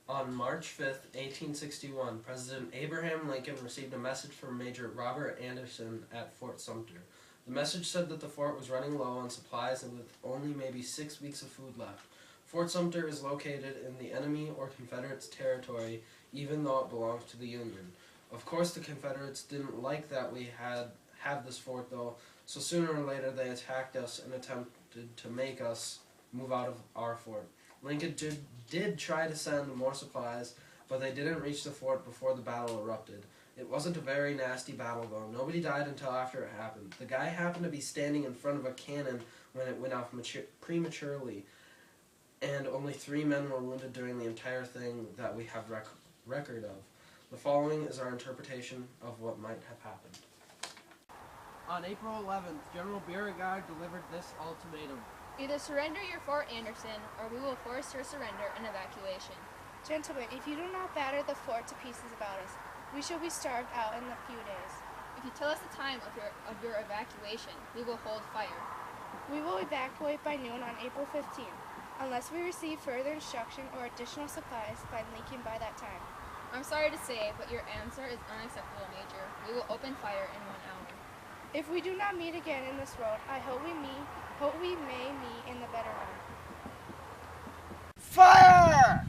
On March 5th, 1861, President Abraham Lincoln received a message from Major Robert Anderson at Fort Sumter. The message said that the fort was running low on supplies and with only maybe 6 weeks of food left. Fort Sumter is located in the enemy or Confederates territory, even though it belongs to the Union. Of course, the Confederates didn't like that we had this fort, though, so sooner or later they attacked us and attempted to make us move out of our fort. Lincoln did try to send more supplies, but they didn't reach the fort before the battle erupted. It wasn't a very nasty battle, though. Nobody died until after it happened. The guy happened to be standing in front of a cannon when it went off prematurely, and only 3 men were wounded during the entire thing that we have record of. The following is our interpretation of what might have happened. On April 11th, General Beauregard delivered this ultimatum. Either surrender your Fort Anderson, or we will force your surrender and evacuation. Gentlemen, if you do not batter the fort to pieces about us, we shall be starved out in a few days. If you tell us the time of your evacuation, we will hold fire. We will evacuate by noon on April 15th, unless we receive further instruction or additional supplies by Lincoln by that time. I'm sorry to say, but your answer is unacceptable, Major. We will open fire in 1 hour. If we do not meet again in this road, I hope we may meet in the better one. Fire!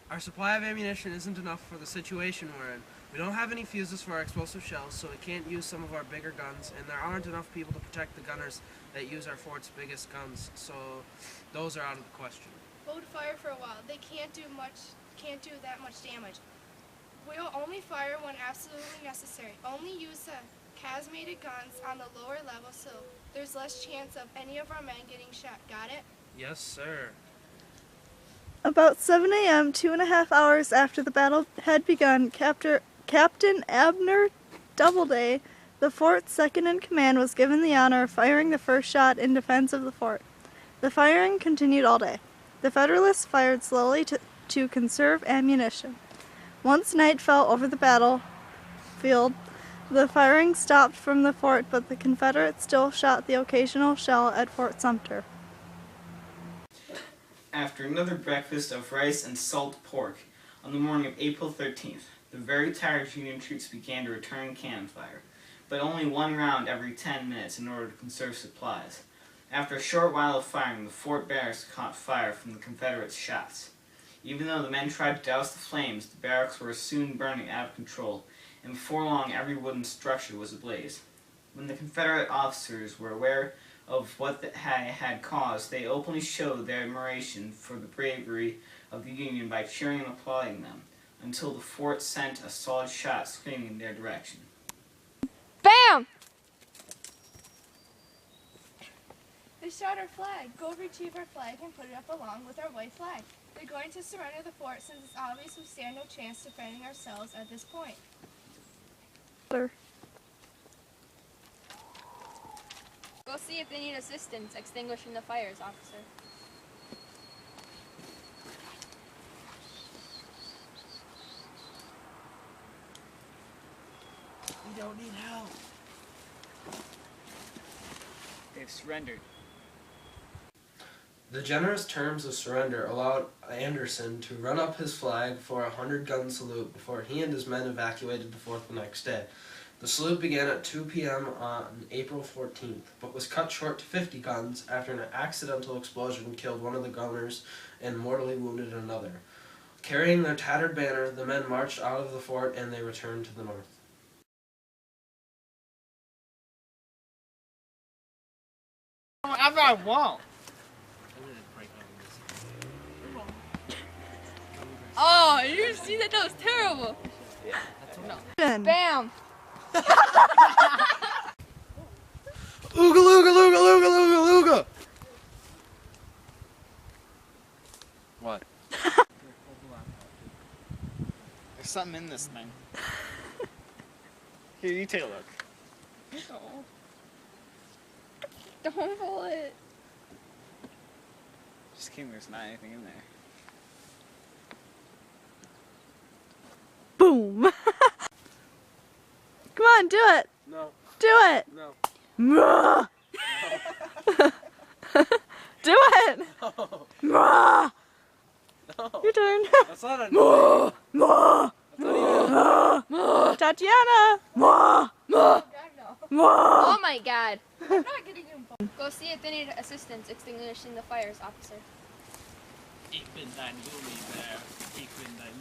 Our supply of ammunition isn't enough for the situation we're in. We don't have any fuses for our explosive shells, so we can't use some of our bigger guns, and there aren't enough people to protect the gunners that use our fort's biggest guns, so those are out of the question. Hold fire for a while. They can't do that much damage. We'll only fire when absolutely necessary. Only use the casemated guns on the lower level so there's less chance of any of our men getting shot. Got it? Yes, sir. About 7 a.m., 2.5 hours after the battle had begun, Captain Abner Doubleday, the fort's second in command, was given the honor of firing the first shot in defense of the fort. The firing continued all day. The Federalists fired slowly to conserve ammunition. Once night fell over the battlefield, the firing stopped from the fort, but the Confederates still shot the occasional shell at Fort Sumter. After another breakfast of rice and salt pork, on the morning of April 13th, the very tired Union troops began to return cannon fire, but only 1 round every 10 minutes in order to conserve supplies. After a short while of firing, the fort barracks caught fire from the Confederate shots. Even though the men tried to douse the flames, the barracks were soon burning out of control, and before long every wooden structure was ablaze. When the Confederate officers were aware of what had caused, they openly showed their admiration for the bravery of the Union by cheering and applauding them, until the fort sent a solid shot screaming in their direction. BAM! They shot our flag. Go retrieve our flag and put it up along with our white flag. They're going to surrender the fort since it's obvious we stand no chance defending ourselves at this point. Go see if they need assistance extinguishing the fires, officer. We don't need help. They've surrendered. The generous terms of surrender allowed Anderson to run up his flag for a 100-gun salute before he and his men evacuated the fort the next day. The salute began at 2 p.m. on April 14th, but was cut short to 50 guns after an accidental explosion killed one of the gunners and mortally wounded another. Carrying their tattered banner, the men marched out of the fort and they returned to the north. I won't. Oh, you see that? That was terrible. BAM! Ooga looga looga looga looga looga. What? There's something in this thing. Here, you take a look. Don't pull it. Just kidding, there's not anything in there. Boom! Come on, do it! No. Do it! No. Mwah! Do it! No. Mwah! No. Your turn. That's not a Mwah! Mwah! That's not even Mwah! Tatiana! Mwah! Mwah! Mwah! Oh my god. I'm not getting involved. Go see if they need assistance extinguishing the fires, officer. Ich bin dein Gummibär. Ich bin dein